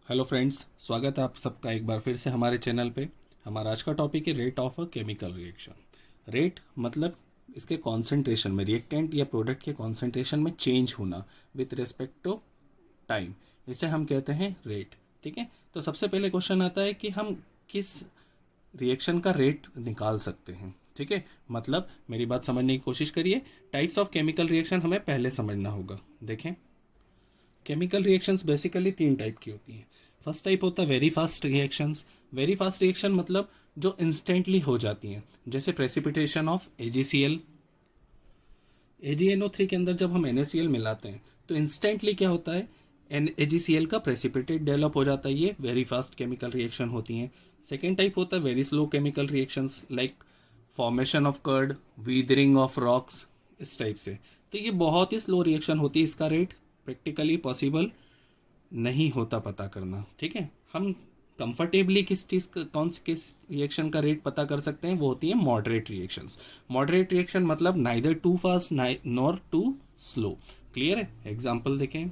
Hello friends, स्वागत है आप सबका एक बार फिर से हमारे चैनल पे। हमारा आज का टॉपिक है rate of a chemical reaction. Rate मतलब इसके कॉन्सेंट्रेशन में, रिएक्टेंट या प्रोडक्ट के कॉन्सेंट्रेशन में चेंज होना विथ रिस्पेक्ट टू टाइम, इसे हम कहते हैं रेट। ठीक है, तो सबसे पहले क्वेश्चन आता है कि हम किस रिएक्शन का रेट निकाल सकते हैं। ठीक है, मतलब मेरी बात समझने की कोशिश करिए। टाइप्स ऑफ केमिकल रिएक्शन हमें पहले समझना होगा। देखें, केमिकल रिएक्शंस बेसिकली तीन टाइप की होती हैं। फर्स्ट टाइप होता है very fast reactions. Very fast reaction मतलब जो इंस्टेंटली हो जाती हैं, जैसे प्रेसिपिटेशन ऑफ AgCl। AgNO3 के अंदर जब हम NaCl मिलाते हैं तो इंस्टेंटली क्या होता है, AgCl का प्रेसिपिटेट डेवलप हो जाता है। ये वेरी फास्ट केमिकल रिएक्शन होती हैं। सेकेंड टाइप होता है very slow chemical reactions, like formation of curd, weathering of rocks, इस टाइप से। तो ये बहुत ही स्लो रिएक्शन होती है, इसका रेट प्रैक्टिकली पॉसिबल नहीं होता पता करना। ठीक है, हम कंफर्टेबली किस चीज़ का, किस रिएक्शन का रेट पता कर सकते हैं, वो होती है मॉडरेट रिएक्शंस। मॉडरेट रिएक्शन मतलब neither too fast nor too slow. Clear है? एग्जांपल देखें,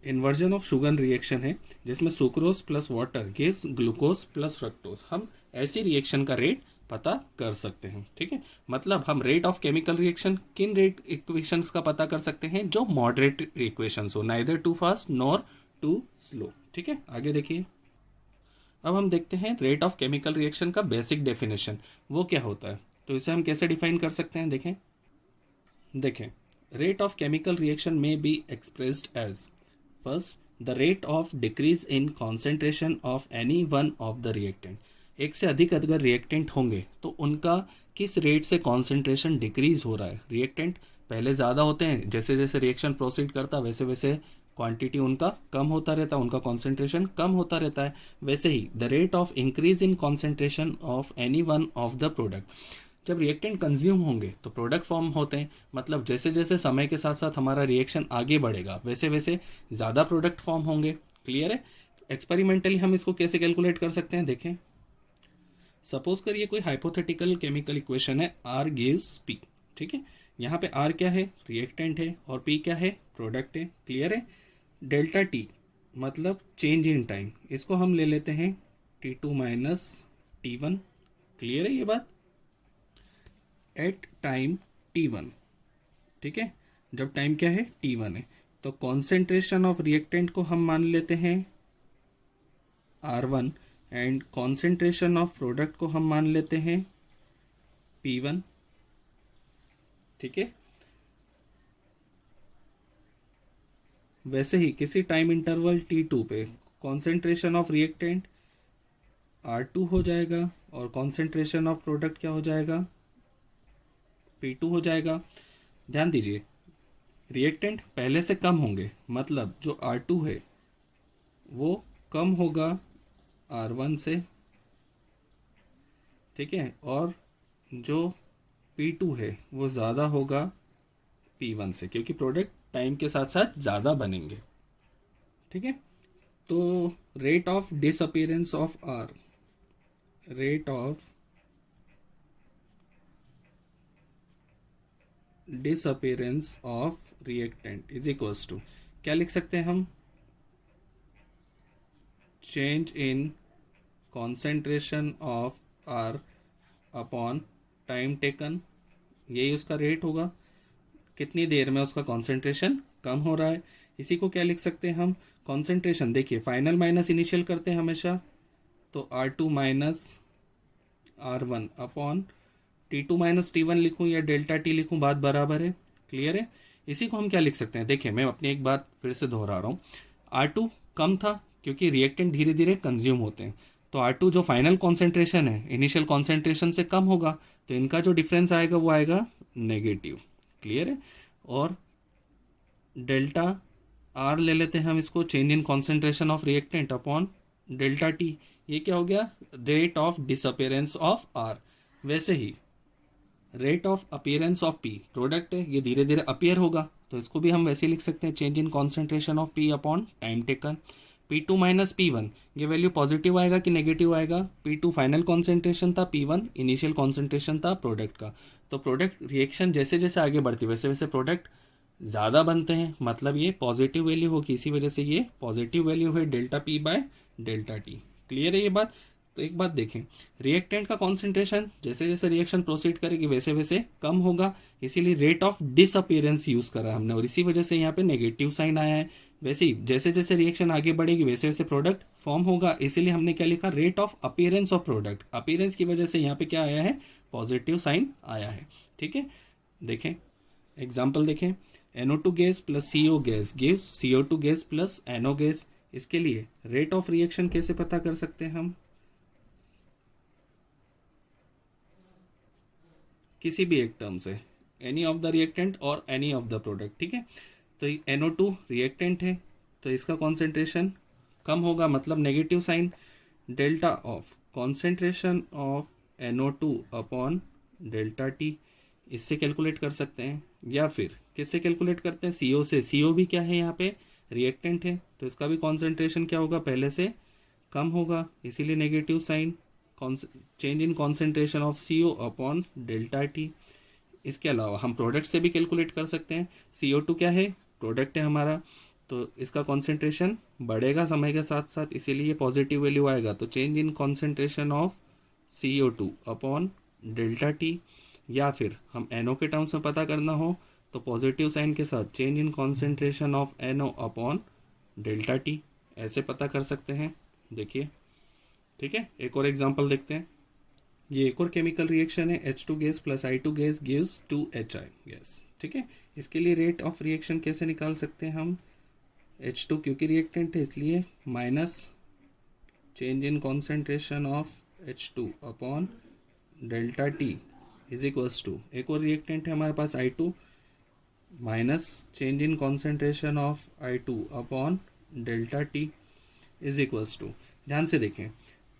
इन्वर्जन ऑफ शुगर रिएक्शन है जिसमें sucrose plus water gives glucose plus fructose. हम ऐसी रिएक्शन का रेट पता कर सकते हैं। ठीक है, मतलब हम रेट ऑफ केमिकल रिएक्शन किन रेट इक्वेशंस का पता कर सकते हैं, जो मॉडरेट इक्वेशंस हो, neither too fast nor too slow. ठीक है, आगे देखिए। अब हम देखते हैं रेट ऑफ केमिकल रिएक्शन का बेसिक डेफिनेशन, वो क्या होता है। तो इसे हम कैसे डिफाइन कर सकते हैं, देखें। देखें, रेट ऑफ केमिकल रिएक्शन में be expressed as first the rate of decrease in concentration of any one of the reactant. एक से अधिक अगर रिएक्टेंट होंगे तो उनका किस रेट से कॉन्सेंट्रेशन डिक्रीज हो रहा है। रिएक्टेंट पहले ज़्यादा होते हैं, जैसे जैसे रिएक्शन प्रोसीड करता वैसे वैसे क्वांटिटी उनका कम होता रहता है, उनका कॉन्सेंट्रेशन कम होता रहता है। वैसे ही the rate of increase in concentration of any one of the product, जब रिएक्टेंट कंज्यूम होंगे तो प्रोडक्ट फॉर्म होते हैं। मतलब जैसे जैसे समय के साथ साथ हमारा रिएक्शन आगे बढ़ेगा वैसे वैसे ज़्यादा प्रोडक्ट फॉर्म होंगे। क्लियर है? एक्सपेरिमेंटली हम इसको कैसे कैलकुलेट कर सकते हैं, देखें। सपोज करिए कोई हाइपोथेटिकल केमिकल इक्वेशन है, R गिव्स P। ठीक है, यहाँ पे R क्या है, रिएक्टेंट है, और P क्या है, प्रोडक्ट है। क्लियर है? डेल्टा T मतलब चेंज इन टाइम, इसको हम ले लेते हैं T2 माइनस T1। क्लियर है ये बात? At time T1। ठीक है, जब टाइम क्या है, T1 है, तो कॉन्सेंट्रेशन ऑफ रिएक्टेंट को हम मान लेते हैं R1 and concentration of product को हम मान लेते हैं P1। ठीक है, वैसे ही किसी टाइम इंटरवल T2 पे कॉन्सेंट्रेशन ऑफ रिएक्टेंट R2 हो जाएगा और कॉन्सेंट्रेशन ऑफ प्रोडक्ट क्या हो जाएगा, P2 हो जाएगा। ध्यान दीजिए, रिएक्टेंट पहले से कम होंगे, मतलब जो R2 है वो कम होगा R1 से। ठीक है, और जो P2 है वो ज़्यादा होगा P1 से, क्योंकि प्रोडक्ट टाइम के साथ साथ ज़्यादा बनेंगे। ठीक है, तो rate of disappearance of R, rate of disappearance of reactant is equals to, क्या लिख सकते हैं हम, change in concentration of R upon time taken. यही उसका रेट होगा, कितनी देर में उसका कॉन्सेंट्रेशन कम हो रहा है। इसी को क्या लिख सकते हैं हम, कॉन्सेंट्रेशन। देखिए, फाइनल माइनस इनिशियल करते हैं हमेशा, तो R2 minus R1 upon T2 minus T1 लिखूं या डेल्टा T लिखूं, बात बराबर है। क्लियर है? इसी को हम क्या लिख सकते हैं, देखिए मैं अपनी एक बात फिर से दोहरा रहा हूँ। R2 कम था क्योंकि रिएक्टेंट धीरे धीरे कंज्यूम होते हैं, तो R2 जो फाइनल कॉन्सेंट्रेशन है इनिशियल कॉन्सेंट्रेशन से कम होगा, तो इनका जो डिफरेंस आएगा वो आएगा नेगेटिव। क्लियर है? और डेल्टा R ले लेते हैं हम इसको, change in concentration of reactant upon delta T। ये क्या हो गया, rate of disappearance of R। वैसे ही rate of appearance of P, product है, ये धीरे धीरे अपीयर होगा, तो इसको भी हम वैसे लिख सकते हैं, change in concentration of P upon time taken. P2 minus P1, ये वैल्यू पॉजिटिव आएगा कि नेगेटिव आएगा, P2 फाइनल कॉन्सेंट्रेशन था, P1 इनिशियल कॉन्सेंट्रेशन था प्रोडक्ट का। तो प्रोडक्ट रिएक्शन जैसे जैसे आगे बढ़ती वैसे वैसे प्रोडक्ट ज़्यादा बनते हैं, मतलब ये पॉजिटिव वैल्यू होगी, इसी वजह से ये पॉजिटिव वैल्यू है delta P by delta t. Clear है ये बात? तो एक बात देखें, रिएक्टेंट का कॉन्सेंट्रेशन जैसे जैसे रिएक्शन प्रोसीड करेगी वैसे वैसे कम होगा, इसीलिए रेट ऑफ डिसअपियरेंस यूज करा हमने, और इसी वजह से यहाँ पे नेगेटिव साइन आया है। वैसे ही जैसे जैसे रिएक्शन आगे बढ़ेगी वैसे वैसे प्रोडक्ट फॉर्म होगा, इसीलिए हमने क्या लिखा, rate of appearance of product. Appearance की वजह से यहाँ पे क्या आया है, पॉजिटिव साइन आया है। ठीक है, देखें एग्जाम्पल देखें, NO2 gas plus CO gas gives CO2 gas plus NO gas. इसके लिए रेट ऑफ रिएक्शन कैसे पता कर सकते हैं हम, किसी भी एक टर्म से, एनी ऑफ द रिएक्टेंट और एनी ऑफ द प्रोडक्ट। ठीक है, तो NO2 रिएक्टेंट है तो इसका कॉन्सेंट्रेशन कम होगा, मतलब negative sign, delta of concentration of NO2 upon delta t, इससे कैलकुलेट कर सकते हैं। या फिर किससे कैलकुलेट करते हैं, CO से। CO भी क्या है यहाँ पे, रिएक्टेंट है, तो इसका भी कॉन्सेंट्रेशन क्या होगा, पहले से कम होगा, इसीलिए negative sign, change in concentration of CO upon delta t. इसके अलावा हम प्रोडक्ट से भी कैलकुलेट कर सकते हैं। CO2 क्या है, प्रोडक्ट है हमारा, तो इसका कॉन्सेंट्रेशन बढ़ेगा समय के साथ साथ, इसीलिए पॉजिटिव वैल्यू आएगा, तो change in concentration of CO2 upon delta T. या फिर हम NO के टर्म्स में पता करना हो तो पॉजिटिव साइन के साथ change in concentration of NO upon delta T, ऐसे पता कर सकते हैं। देखिए, ठीक है, एक और एग्जांपल देखते हैं। ये एक और केमिकल रिएक्शन है, H2 gas plus I2 gas gives 2HI gas. ठीक है, इसके लिए रेट ऑफ रिएक्शन कैसे निकाल सकते हैं हम, H2 क्योंकि रिएक्टेंट है इसलिए minus change in concentration of H2 upon delta t is equals to, एक और रिएक्टेंट है हमारे पास I2, minus change in concentration of I2 upon delta t is equals to. ध्यान से देखें,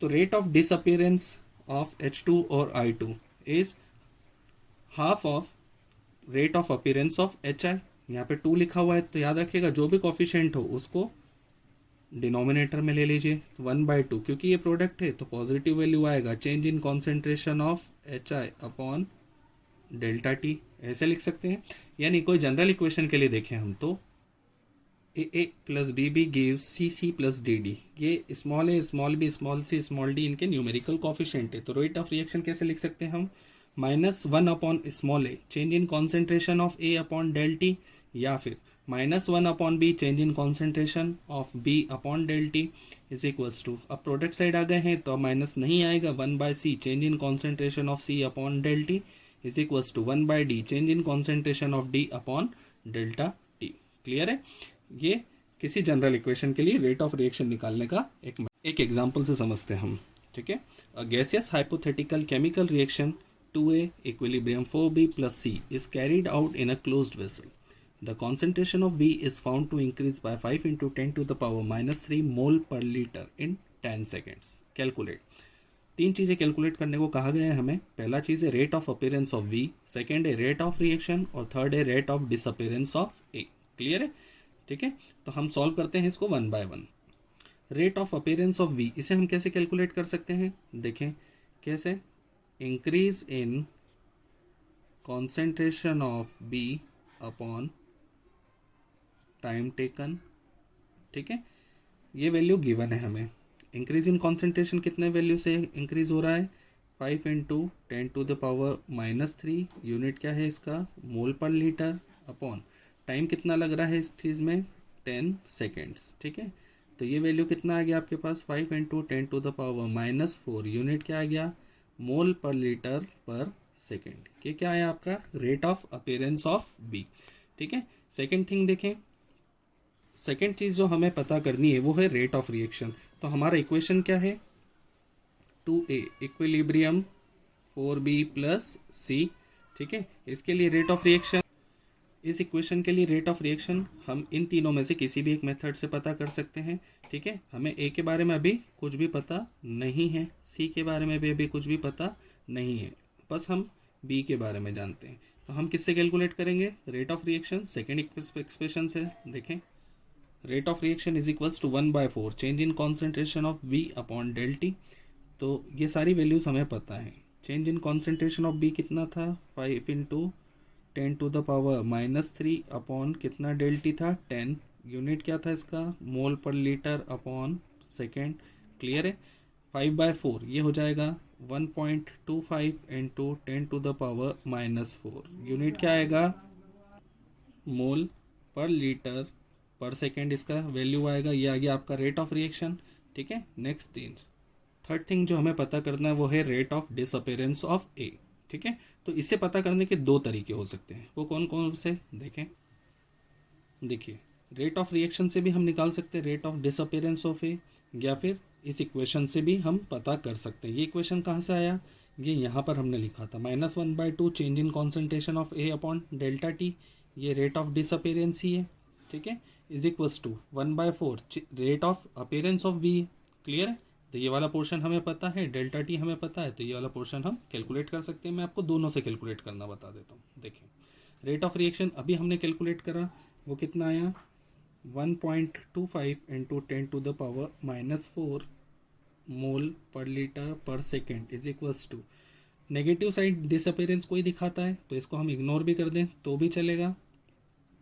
तो rate of disappearance of H2 और I2 is half of rate of appearance of HI। यहाँ पे 2 लिखा हुआ है, तो याद रखिएगा जो भी कॉफिशिएंट हो उसको डिनोमिनेटर में ले लीजिए, तो 1/2, क्योंकि ये प्रोडक्ट है तो पॉजिटिव वैल्यू आएगा, change in concentration of HI upon delta T, ऐसे लिख सकते हैं। यानी कोई जनरल इक्वेशन के लिए देखें हम तो AA plus BB give CC plus DD, ये small a small b small c small d इनके न्यूमेरिकल कॉफिशिएंट है, तो रेट ऑफ रिएक्शन कैसे लिख सकते हैं हम, -1 upon small a change in concentration of A upon del t, या फिर -1 upon b change in concentration of B upon del t is equals to, अब प्रोडक्ट साइड आ गए हैं तो अब माइनस नहीं आएगा, 1/c change in concentration of C upon del t is equals to 1/d change in concentration of D upon delta t. Clear है? ये किसी जनरल इक्वेशन के लिए रेट ऑफ रिएक्शन निकालने का एक एग्जांपल से समझते हैं हम। ठीक है, अ gaseous hypothetical chemical reaction 2A equilibrium 4B plus C is carried out in a closed vessel. The concentration of B is found to increase by 5 into 10 to the power -3 mole per liter in 10 seconds. Calculate. 3 चीज़ें calculate करने को कहा गया है हमें। पहला चीज़ है rate of appearance of V, second है रेट ऑफ रिएक्शन और थर्ड है rate of disappearance of A। Clear है? ठीक है, तो हम सॉल्व करते हैं इसको 1 by 1। Rate of appearance of V, इसे हम कैसे कैलकुलेट कर सकते हैं, देखें कैसे, increase in concentration of B upon time taken. ठीक है, ये वैल्यू गिवन है हमें। इंक्रीज इन कॉन्सेंट्रेशन कितने वैल्यू से इंक्रीज हो रहा है, 5 into 10 to the power -3, unit क्या है इसका, मोल पर लीटर, अपॉन टाइम कितना लग रहा है इस चीज़ में, 10 सेकेंड्स। ठीक है, तो ये वैल्यू कितना आ गया आपके पास, 5 into 10 to the power -4, unit क्या आ गया, मोल पर लीटर पर सेकेंड। ये क्या है आपका rate of appearance of B. ठीक है, सेकेंड थिंग देखें, सेकेंड चीज़ जो हमें पता करनी है वो है रेट ऑफ रिएक्शन। तो हमारा इक्वेशन क्या है, 2A equilibrium 4B plus C। ठीक है, इसके लिए रेट ऑफ रिएक्शन, इस इक्वेशन के लिए रेट ऑफ रिएक्शन हम इन तीनों में से किसी भी एक मेथड से पता कर सकते हैं। ठीक है, हमें A के बारे में अभी कुछ भी पता नहीं है, C के बारे में भी अभी कुछ भी पता नहीं है, बस हम B के बारे में जानते हैं। तो हम किससे कैलकुलेट करेंगे, rate of reaction second expression से। देखें, rate of reaction is equals to 1/4 change in concentration of B upon del t. तो ये सारी वैल्यूज हमें पता है। Change in concentration of B कितना था, 5 into 10⁻³ अपॉन कितना डेल्टी था 10, यूनिट क्या था इसका मोल पर लीटर अपॉन सेकेंड। क्लियर है। 5/4 ये हो जाएगा 1.25 इंटू 10⁻⁻4, यूनिट क्या आएगा मोल पर लीटर पर सेकेंड, इसका वैल्यू आएगा। ये आ गया आपका रेट ऑफ रिएक्शन। ठीक है। नेक्स्ट थर्ड थिंग जो हमें पता करना है वो है रेट ऑफ डिसअपेरेंस ऑफ ए। ठीक है। तो इसे पता करने के दो तरीके हो सकते हैं, वो कौन कौन से देखें। देखिए, रेट ऑफ रिएक्शन से भी हम निकाल सकते हैं रेट ऑफ डिसअपेरेंस ऑफ ए, या फिर इस इक्वेशन से भी हम पता कर सकते हैं। ये इक्वेशन कहाँ से आया, ये यहाँ पर हमने लिखा था -1/2 change in concentration of A upon delta t, ये रेट ऑफ डिसअपेरेंस ही है। ठीक है। Is equals to 1/4 rate of appearance of B. Clear है। तो ये वाला पोर्शन हमें पता है, डेल्टा टी हमें पता है, तो ये वाला पोर्शन हम कैलकुलेट कर सकते हैं। मैं आपको दोनों से कैलकुलेट करना बता देता हूँ। देखिए, रेट ऑफ रिएक्शन अभी हमने कैलकुलेट करा, वो कितना आया 1.25 इंटू 10⁻⁻4 मोल पर लीटर पर second is equals to, negative side disappearance कोई दिखाता है तो इसको हम इग्नोर भी कर दें तो भी चलेगा,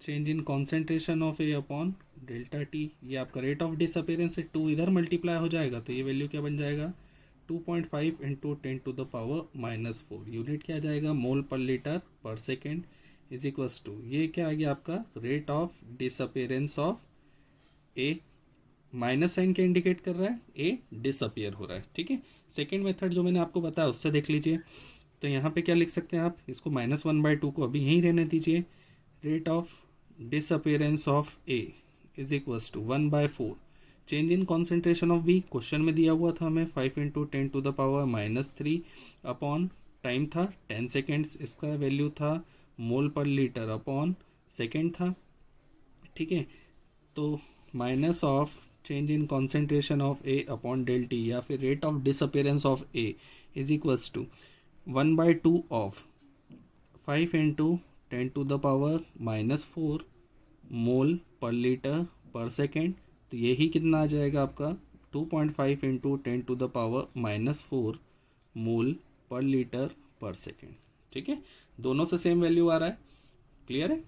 change in concentration of A upon delta t. ये आपका रेट ऑफ डिसअपेरेंस से 2 इधर मल्टीप्लाई हो जाएगा तो ये वैल्यू क्या बन जाएगा 2.5 इंटू 10⁻⁻4, यूनिट क्या आ जाएगा मोल पर लीटर पर सेकेंड इज इक्वल्स टू, ये क्या आ गया आपका rate of disappearance of A. Minus sign क्या इंडिकेट कर रहा है, ए डिसअपियर हो रहा है। ठीक है। सेकेंड मेथड जो मैंने आपको बताया उससे देख लीजिए, तो यहाँ पे क्या लिख सकते हैं आप, इसको -1/2 को अभी यहीं रहने दीजिए, rate of disappearance of A is equals to 1/4 change in concentration of B, question में दिया हुआ था हमें 5 इंटू 10⁻³ अपॉन टाइम था 10 सेकेंड्स, इसका वैल्यू था मोल पर लीटर अपॉन सेकेंड था। ठीक है। तो minus of change in concentration of A upon del t, या फिर rate of disappearance of A is equals to 1/2 of 5 into 10⁻⁻4 mole पर लीटर पर सेकेंड, तो यही कितना आ जाएगा आपका 2.5 इंटू 10⁻⁻4 मोल पर लीटर पर सेकेंड। ठीक है। दोनों से सेम वैल्यू आ रहा है। क्लियर है।